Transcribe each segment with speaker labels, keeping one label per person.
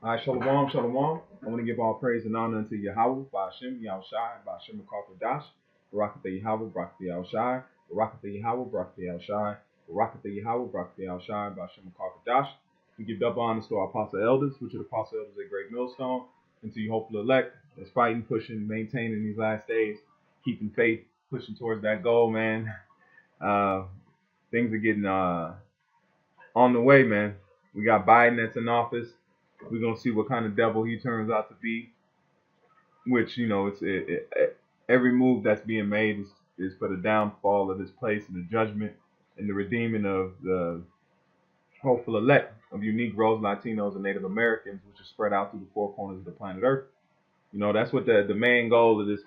Speaker 1: All right, shalom, shalom. I want to give all praise and honor unto Yahweh, Ba'ashem, Yahushai, Ba'ashem, Dash, Barakatah Yahweh, Barakatah Yahushai, Barakatah Yahweh, Barakatah Yahushai, Barakatah Yahweh, Barakatah Yahushai, Ba'ashem, Dash. We give double honors to our apostle elders, which are the apostle elders at Great Millstone, and to you hopeful elect that's fighting, pushing, maintaining these last days, keeping faith, pushing towards that goal, man. Uh, Things are getting on the way, man. We got Biden that's in office. We're gonna see what kind of devil he turns out to be. Which every move that's being made is for the downfall of this place and the judgment and the redeeming of the hopeful elect of you Negroes, Latinos, and Native Americans, which are spread out through the four corners of the planet Earth. You know, that's what the main goal of this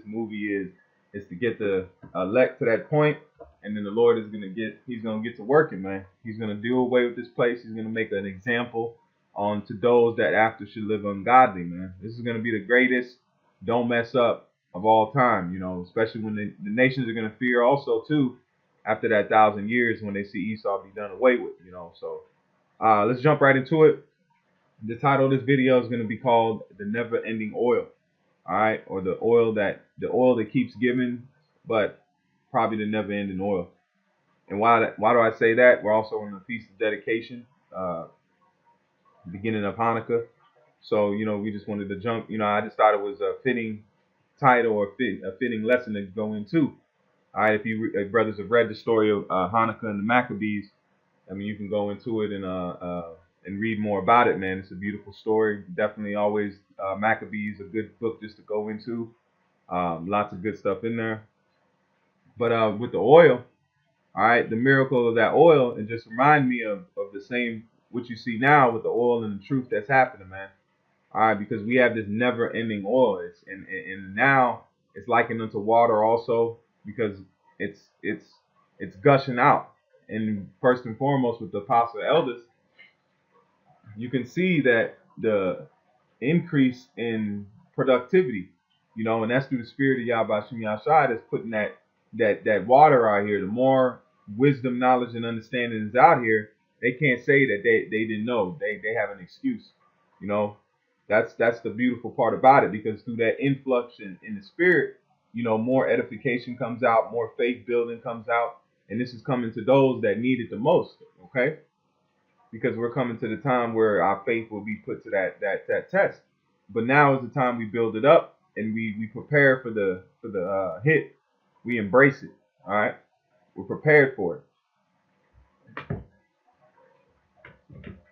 Speaker 1: movie is to get the elect to that point, and then the Lord is he's gonna get to working, man. He's gonna do away with this place. He's gonna make an example on to those that after should live ungodly, man. This is gonna be the greatest don't mess up of all time, you know, especially when the nations are gonna fear also too after that 1,000 years when they see Esau be done away with, you know. So let's jump right into it. The title of this video is going to be called "The Never Ending Oil," all right, or the oil that keeps giving, but probably the never ending oil. And why do I say that? We're also in the feast of dedication, beginning of Hanukkah. So you know, we just wanted to jump. You know, I just thought it was a fitting title or a fitting lesson to go into. All right, if you brothers have read the story of Hanukkah and the Maccabees, I mean, you can go into it and read more about it, man. It's a beautiful story. Definitely always Maccabees, a good book just to go into. Lots of good stuff in there. But with the oil, all right, the miracle of that oil, it just remind me of the same, what you see now with the oil and the truth that's happening, man. All right, because we have this never-ending oil. And now it's likened unto water also because it's gushing out. And first and foremost with the apostle elders, you can see that the increase in productivity, you know, and that's through the spirit of Yahweh Shem Yahshai that's putting that water out here. The more wisdom, knowledge, and understanding is out here, they can't say that they didn't know. They have an excuse, you know. That's the beautiful part about it, because through that influx in the spirit, you know, more edification comes out, more faith building comes out, and this is coming to those that need it the most, okay? Because we're coming to the time where our faith will be put to that test. But now is the time we build it up and we prepare for the hit. We embrace it. All right, we're prepared for it.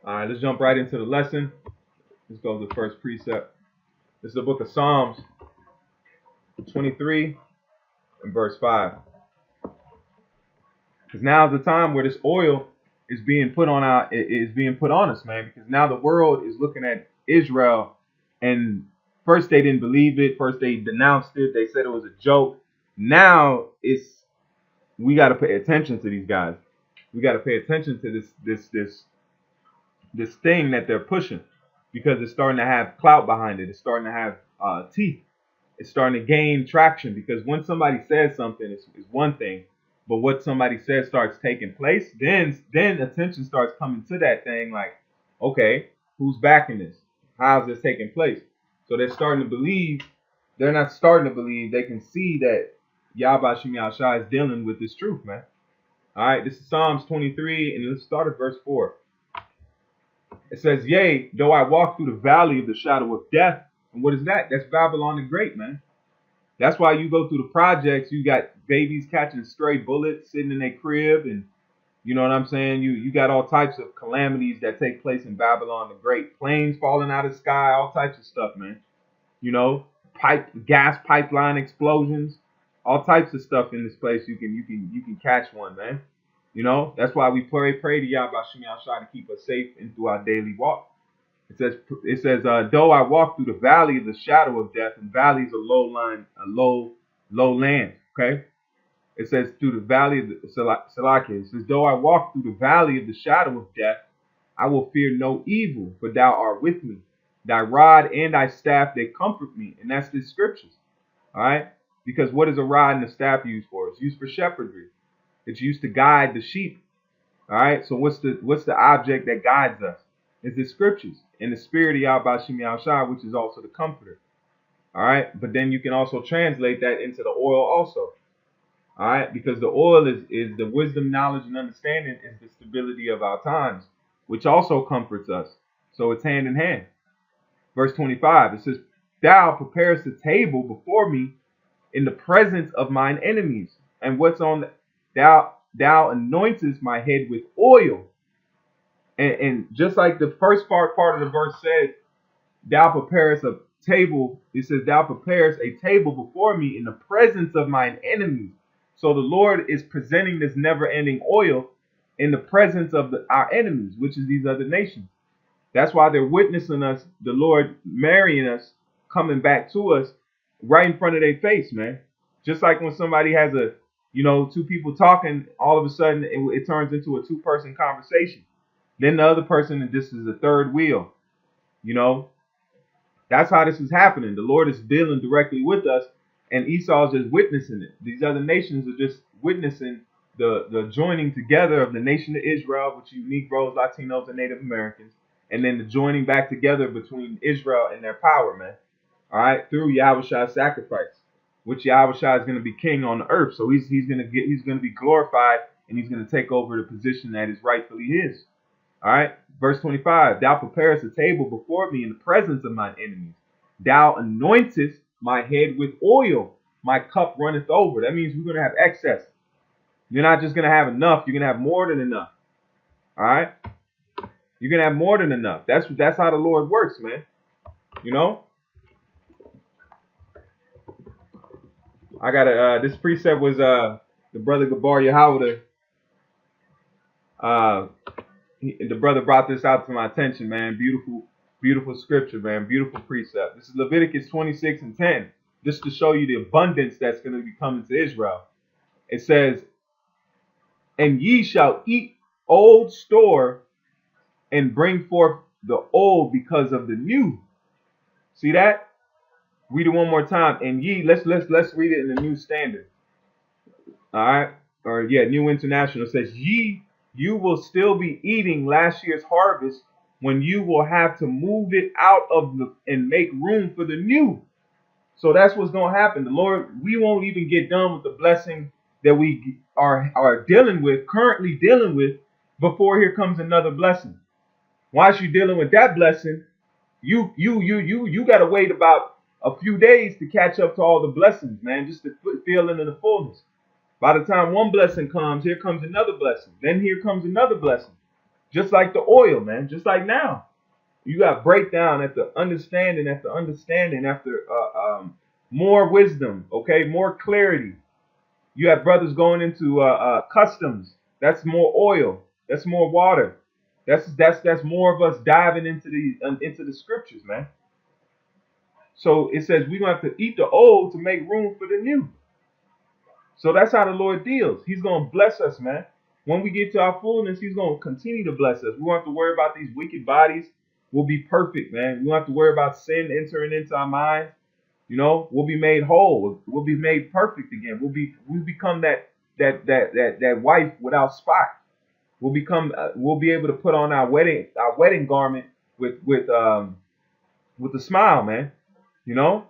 Speaker 1: All right, let's jump right into the lesson. Let's go to the first precept. This is the book of Psalms 23 and verse 5. Because now is the time where this oil is being put on us, man. Because now the world is looking at Israel, and first they didn't believe it. First they denounced it. They said it was a joke. Now we got to pay attention to these guys. We got to pay attention to this thing that they're pushing, because it's starting to have clout behind it. It's starting to have teeth. It's starting to gain traction, because when somebody says something, it's one thing. But what somebody says starts taking place, then attention starts coming to that thing. Like, okay, who's backing this? How's this taking place? So they're starting to believe. They're not starting to believe. They can see that Yahweh Shem Yahshai is dealing with this truth, man. All right, this is Psalms 23, and let's start at verse 4. It says, "Yea, though I walk through the valley of the shadow of death." And what is that? That's Babylon the Great, man. That's why you go through the projects, you got babies catching stray bullets sitting in their crib, and you know what I'm saying? You got all types of calamities that take place in Babylon the Great. Planes falling out of the sky, all types of stuff, man. You know, gas pipeline explosions, all types of stuff in this place. You can catch one, man. You know, that's why we pray to Yahweh Shem Yahshai to keep us safe and through our daily walk. It says, though I walk through the valley of the shadow of death, and valley is a low land. Okay. It says through the valley of the Salakia. It says, though I walk through the valley of the shadow of death, I will fear no evil, for thou art with me. Thy rod and thy staff, they comfort me. And that's the scriptures. All right. Because what is a rod and a staff used for? It's used for shepherdry. It's used to guide the sheep. All right. So what's the object that guides us? It's the scriptures and the spirit of Yahweh Shem Yahushua, which is also the comforter. All right. But then you can also translate that into the oil also. All right. Because the oil is the wisdom, knowledge, and understanding is the stability of our times, which also comforts us. So it's hand in hand. Verse 25, it says, Thou preparest a table before me in the presence of mine enemies. And what's on thou anointest my head with oil. And just like the first part of the verse said, thou preparest a table. It says, thou preparest a table before me in the presence of mine enemies. So the Lord is presenting this never-ending oil in the presence of our enemies, which is these other nations. That's why they're witnessing us, the Lord marrying us, coming back to us right in front of their face, man. Just like when somebody has two people talking, all of a sudden it turns into a two-person conversation. Then the other person, and this is the third wheel. That's how this is happening. The Lord is dealing directly with us, and Esau is just witnessing it. These other nations are just witnessing the joining together of the nation of Israel, which you Negroes, Latinos, and Native Americans, and then the joining back together between Israel and their power, man. All right, through Yahushua's sacrifice, which Yahushua is going to be king on the earth. So he's going to be glorified, and he's going to take over the position that is rightfully his. All right, verse 25, thou preparest a table before me in the presence of mine enemies. Thou anointest my head with oil. My cup runneth over. That means we're going to have excess. You're not just going to have enough. You're going to have more than enough. All right, you're going to have more than enough. That's how the Lord works, man. I got this precept was the brother Gabar Yahweh. The brother brought this out to my attention, man. Beautiful scripture, man. Beautiful precept. This is Leviticus 26:10, just to show you the abundance that's going to be coming to Israel. It says, and ye shall eat old store and bring forth the old because of the new. See that? Read it one more time. And ye, let's read it in the New Standard. All right, or New International. It says, you will still be eating last year's harvest when you will have to move it out of and make room for the new. So that's what's going to happen. The Lord, we won't even get done with the blessing that we are currently dealing with, before here comes another blessing. Once you're dealing with that blessing, you got to wait about a few days to catch up to all the blessings, man, just to feel into the fullness. By the time one blessing comes, here comes another blessing. Then here comes another blessing. Just like the oil, man. Just like now. You got breakdown after understanding after more wisdom, okay? More clarity. You have brothers going into customs. That's more oil. That's more water. That's more of us diving into the scriptures, man. So it says we're going to have to eat the old to make room for the new. So that's how the Lord deals. He's going to bless us, man. When we get to our fullness, he's going to continue to bless us. We won't have to worry about these wicked bodies. We'll be perfect, man. We won't have to worry about sin entering into our minds. We'll be made whole. We'll be made perfect again. We'll become that wife without spot. We'll be able to put on our wedding garment with a smile, man. To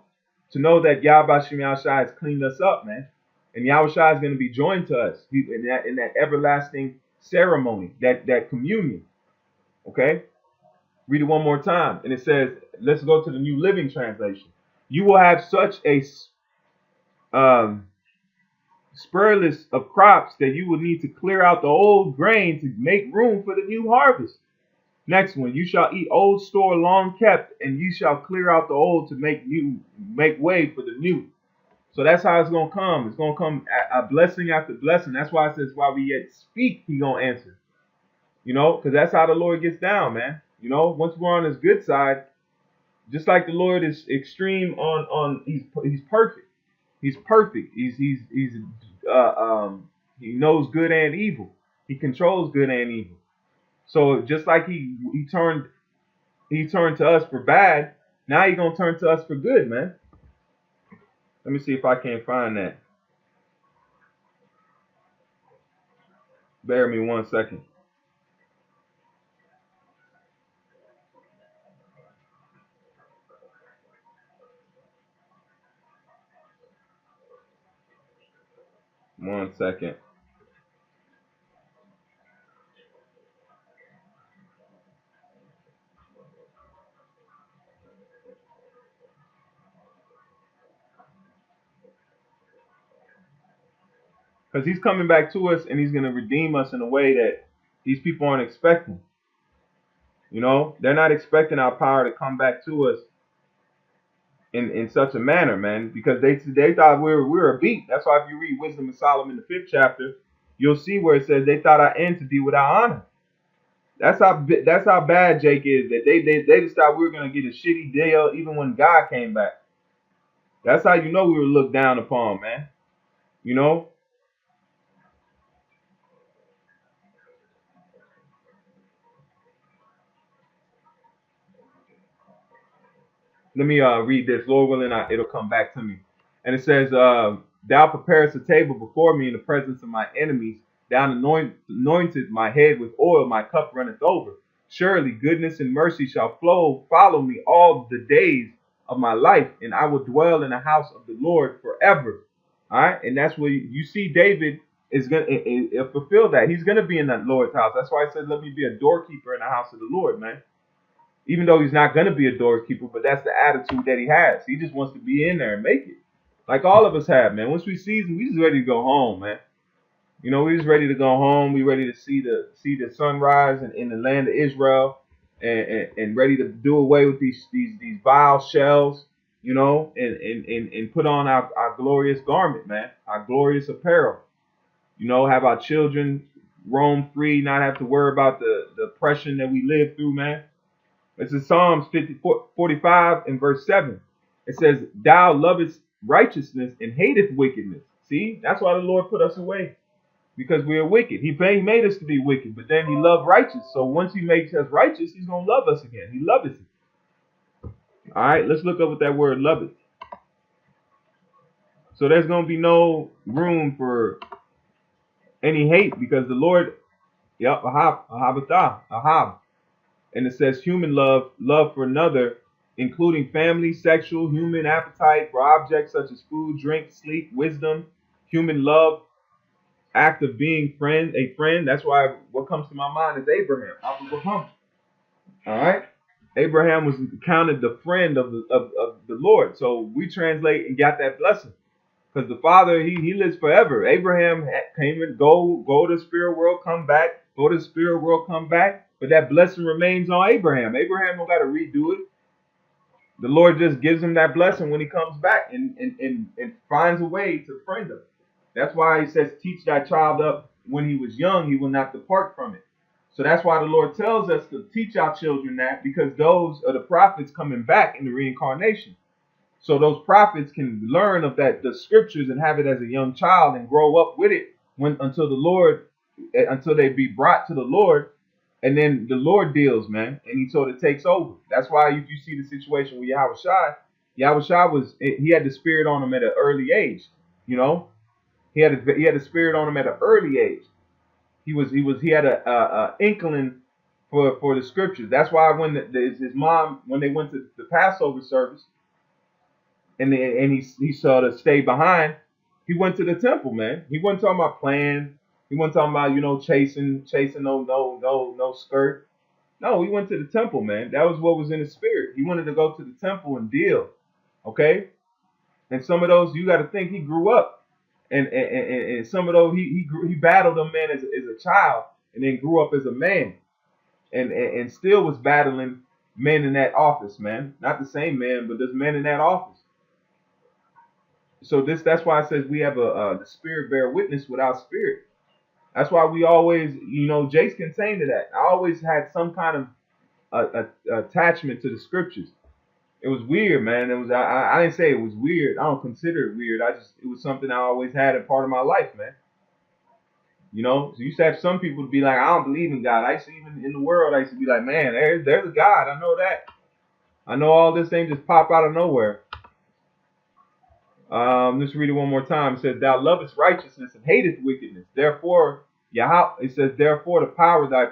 Speaker 1: know that Yahweh Shem Yahushua has cleaned us up, man. And Yahushua is going to be joined to us in that everlasting ceremony, that communion. Okay? Read it one more time. And it says, let's go to the New Living Translation. You will have such a spurless of crops that you will need to clear out the old grain to make room for the new harvest. Next one, you shall eat old store long kept, and you shall clear out the old to make way for the new. So that's how it's going to come. It's going to come a blessing after blessing. That's why it says, while we yet speak, he going to answer. Because that's how the Lord gets down, man. Once we're on his good side, just like the Lord is extreme he's perfect. He's perfect. He knows good and evil. He controls good and evil. So just like he turned to us for bad, now he's going to turn to us for good, man. Let me see if I can't find that. Bear me 1 second. 1 second. Because he's coming back to us and he's going to redeem us in a way that these people aren't expecting. You know, they're not expecting our power to come back to us in such a manner, man, because they thought we were a beat. That's why if you read Wisdom of Solomon, the 5th chapter, you'll see where it says they thought our end to be without honor. That's how bad Jake is. That they just thought we were gonna get a shitty deal even when God came back. That's how you know we were looked down upon, man. You know. Let me read this. Lord willing, it'll come back to me. And it says, "Thou preparest a table before me in the presence of my enemies. Thou anointed my head with oil. My cup runneth over. Surely goodness and mercy shall follow me all the days of my life, and I will dwell in the house of the Lord forever." All right, and that's where you see David is gonna fulfill that. He's gonna be in the Lord's house. That's why I said, "Let me be a doorkeeper in the house of the Lord," man. Even though he's not going to be a doorkeeper, but that's the attitude that he has. He just wants to be in there and make it. Like all of us have, man. Once we season, we just ready to go home, man. You know, we just ready to go home. We ready to see the sunrise in the land of Israel, and ready to do away with these vile shells, you know, and put on our glorious garment, man, our glorious apparel. You know, have our children roam free, not have to worry about the oppression that we live through, man. It's in Psalms 45 and verse 7. It says, "Thou lovest righteousness and hateth wickedness." See, that's why the Lord put us away, because we are wicked. He made us to be wicked, but then he loved righteous. So once he makes us righteous, he's going to love us again. He loves it. All right, let's look up what that word love is. So there's going to be no room for any hate, because the Lord, ahab. And it says human love for another, including family, sexual, human appetite for objects such as food, drink, sleep, wisdom, human love, act of being a friend. That's why what comes to my mind is Abraham. All right. Abraham was counted the friend of the Lord. So we translate and got that blessing. Because the Father, he lives forever. Abraham came and go to the spirit world, come back, go to the spirit world, come back. But that blessing remains on Abraham. Abraham don't got to redo it. The Lord just gives him that blessing when he comes back and finds a way to friend him. That's why he says, "Teach thy child up when he was young, he will not depart from it." So that's why the Lord tells us to teach our children that, because those are the prophets coming back in the reincarnation. So those prophets can learn of the scriptures and have it as a young child and grow up with it until they be brought to the Lord, and then the Lord deals, man, and he sort of takes over. That's why if you see the situation with Yahweh he had the spirit on him at an early age. You know, he had a spirit on him at an early age. He had a inkling for the scriptures. That's why when his mom, when they went to the Passover service, and he sort of stayed behind, he went to the temple, man. He wasn't talking about playing. He wasn't talking about chasing no skirt. No, he went to the temple, man. That was what was in his spirit. He wanted to go to the temple and deal. Okay, and some of those, you got to think, he grew up, and some of those he battled them, man, as a child, and then grew up as a man, and still was battling men in that office, man. Not the same man, but there's men in that office. So that's why it says we have the spirit bear witness with our spirit. That's why we always, Jace can say to that. I always had some kind of attachment to the scriptures. It was weird, man. It was I didn't say it was weird. I don't consider it weird. It was something I always had a part of my life, man. So you used to have some people to be like, "I don't believe in God." I used to, even in the world, I used to be like, "Man, there's a God. I know that. I know all this ain't just pop out of nowhere." Let's read it one more time. It says, "Thou lovest righteousness and hateth wickedness. Therefore, it says, therefore thy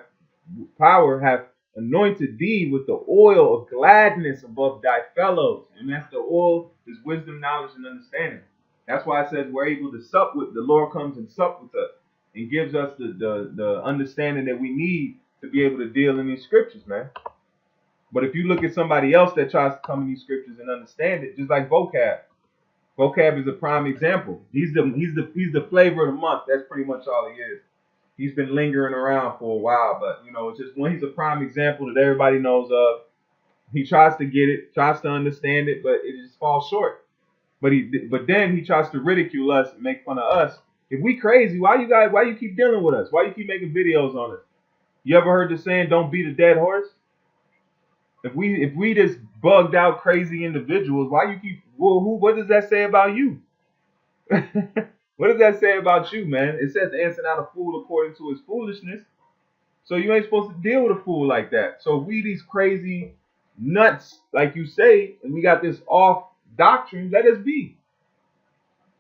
Speaker 1: power hath anointed thee with the oil of gladness above thy fellows." And that's the oil, is wisdom, knowledge, and understanding. That's why it says we're able to sup with the Lord comes and sup with us and gives us the understanding that we need to be able to deal in these scriptures, man. But if you look at somebody else that tries to come in these scriptures and understand it, just like vocab. Vocab is a prime example. He's the flavor of the month. That's pretty much all he is. He's been lingering around for a while, but it's just when he's a prime example that everybody knows of. He tries to get it, tries to understand it, but it just falls short. But then he tries to ridicule us and make fun of us. If we crazy, why you keep dealing with us? Why you keep making videos on us? You ever heard the saying, "Don't beat a dead horse"? If we just bugged out crazy individuals, why you keep? Well, what does that say about you? What does that say about you, man? It says, "Answer not a fool according to his foolishness." So you ain't supposed to deal with a fool like that. So if we these crazy nuts, like you say, and we got this off doctrine, let us be.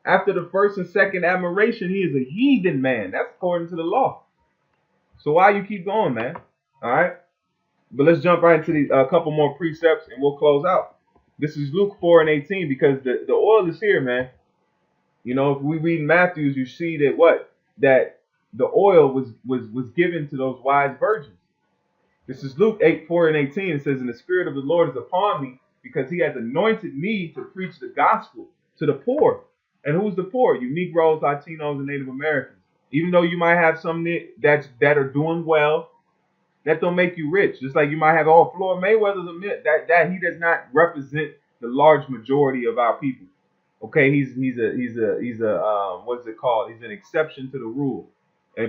Speaker 1: After the first and second admiration, he is a heathen man. That's according to the law. So why you keep going, man? All right. But let's jump right into a couple more precepts and we'll close out. This is Luke 4:18 because the oil is here, man. If we read Matthews, you see that the oil was given to those wise virgins. This is Luke 8:4-18. It says, "And the Spirit of the Lord is upon me, because he has anointed me to preach the gospel to the poor." And who's the poor? You Negroes, Latinos, and Native Americans. Even though you might have some that are doing well, that don't make you rich. Just like you might have Floyd Mayweather's a myth. That he does not represent the large majority of our people. Okay, he's a what's it called? He's an exception to the rule,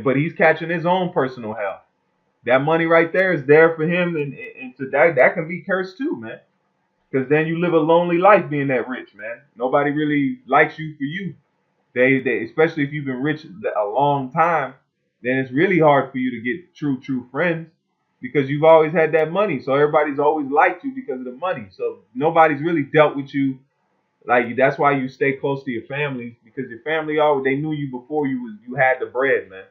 Speaker 1: but he's catching his own personal hell. That money right there is there for him, and to that can be cursed too, man. Because then you live a lonely life being that rich, man. Nobody really likes you for you. They especially if you've been rich a long time, then it's really hard for you to get true friends because you've always had that money. So everybody's always liked you because of the money. So nobody's really dealt with you. Like that's why you stay close to your family, because your family they knew you before you had the bread, man.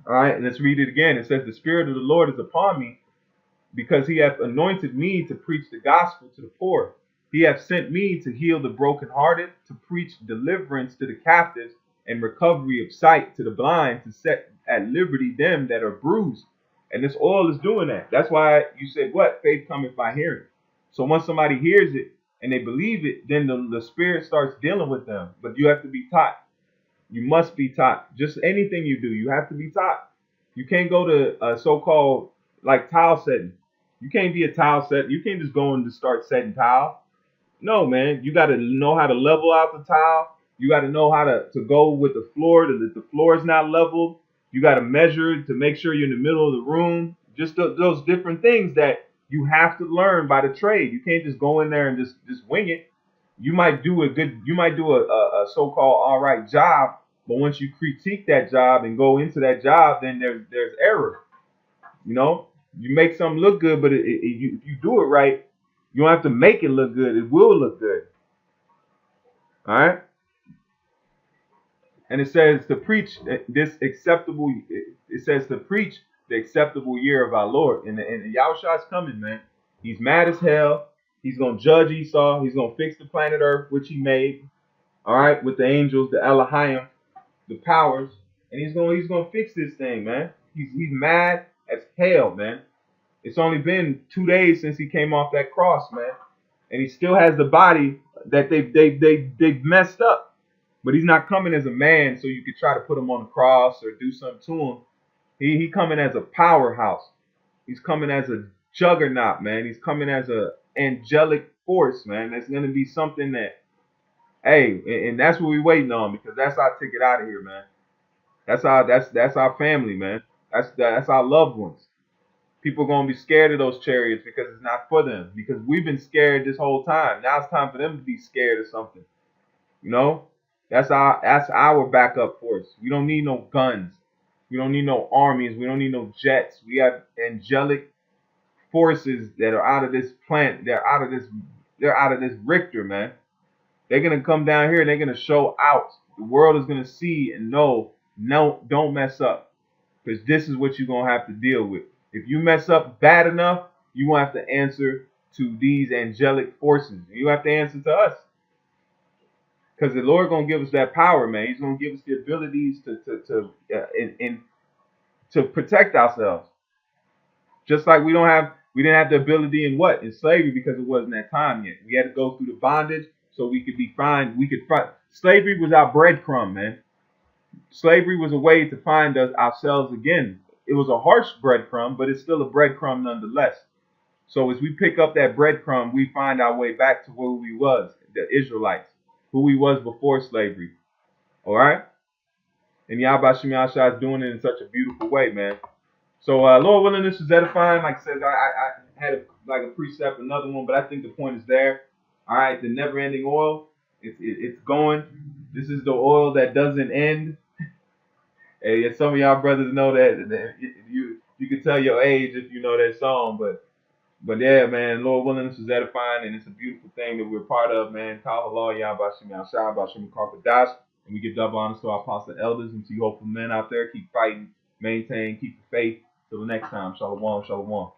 Speaker 1: All right, and let's read it again. It says, "The Spirit of the Lord is upon me, because he hath anointed me to preach the gospel to the poor. He hath sent me to heal the brokenhearted, to preach deliverance to the captives, and recovery of sight to the blind, to set at liberty them that are bruised." And this oil is doing that. That's why you said, what? Faith cometh by hearing. So once somebody hears it and they believe it, then the Spirit starts dealing with them. But you have to be taught. You must be taught. Just anything you do, you have to be taught. You can't go to a so-called like tile setting. You can't be a tile set. You can't just go and just start setting tile. No, man. You got to know how to level out the tile. You got to know how to go with the floor. The floor is not leveled. You got to measure to make sure you're in the middle of the room. Just those different things that you have to learn by the trade. You can't just go in there and just wing it. You might do a so-called all right job, but once you critique that job and go into that job, then there's error. You make something look good, but if you do it right, you don't have to make it look good. It will look good. All right. And it says to preach this acceptable. It says to preach the acceptable year of our Lord, and Yahushua's coming, man. He's mad as hell. He's gonna judge Esau. He's gonna fix the planet Earth, which he made. All right, with the angels, the Elohim, the powers, and he's gonna fix this thing, man. He's mad as hell, man. It's only been 2 days since he came off that cross, man, and he still has the body that they've messed up. But he's not coming as a man, so you could try to put him on the cross or do something to him. He coming as a powerhouse. He's coming as a juggernaut, man. He's coming as a angelic force, man. That's gonna be something that, hey, and that's what we're waiting on, because that's our ticket out of here, man. That's our family, man. That's our loved ones. People are gonna be scared of those chariots because it's not for them. Because we've been scared this whole time. Now it's time for them to be scared of something. That's our backup force. We don't need no guns. We don't need no armies. We don't need no jets. We have angelic forces that are out of this planet. They're out of this Richter, man. They're gonna come down here and they're gonna show out. The world is gonna see and know, no, don't mess up. Because this is what you're gonna have to deal with. If you mess up bad enough, you won't have to answer to these angelic forces. You have to answer to us. Because the Lord gonna give us that power, man. He's gonna give us the abilities to protect ourselves. Just like we didn't have the ability in slavery because it wasn't that time yet. We had to go through the bondage so we could be fine. We could find slavery was our breadcrumb, man. Slavery was a way to find us ourselves again. It was a harsh breadcrumb, but it's still a breadcrumb nonetheless. So as we pick up that breadcrumb, we find our way back to where we was, the Israelites, who we was before slavery. All right? And Yahweh Shem Yahshua is doing it in such a beautiful way, man. So Lord willing, this is edifying. Like I said, I had like a precept, another one, but I think the point is there. All right, the never-ending oil, it's going. This is the oil that doesn't end. Hey, some of y'all brothers know that you can tell your age if you know that song, but yeah, man, Lord willing, this is edifying, and it's a beautiful thing that we're part of, man. Kal halal, Yahweh Shem Yahshua, B'Shem Karkadash, and we give double honors to our apostle elders and to you hopeful men out there. Keep fighting, maintain, keep the faith. Till the next time, shalom, shalom.